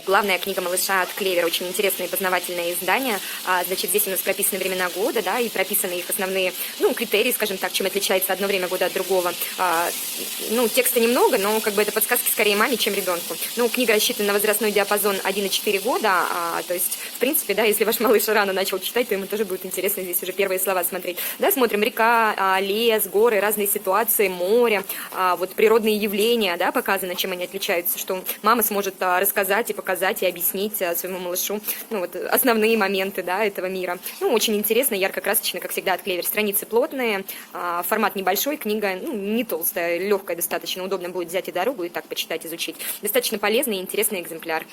главная книга малыша от Клевер, очень интересное и познавательное издание. Значит, здесь у нас прописаны времена года, да, и прописаны их основные, ну, критерии, скажем так, чем отличается одно время года от другого. Ну, текста немного, но как бы это подсказки скорее маме, чем ребенку. Ну, книга рассчитана на возрастной диапазон 1,4 года, то есть, в принципе, да, если ваш малыш рано начал читать, то ему тоже будет интересно здесь уже первые слова смотреть. Да, смотрим река, лес, горы, разные ситуации, море, вот природные явления, да, показано, чем они отличаются, что мама сможет рассказать и показать и объяснить своему малышу, ну, вот, основные моменты, да, этого мира. Ну, очень интересно, ярко-красочно, как всегда, от Клевер. Страницы плотные, формат небольшой, книга, ну, не толстая, легкая достаточно, удобно будет взять и дорогу и так почитать, изучить. Достаточно полезный и интересный экземпляр.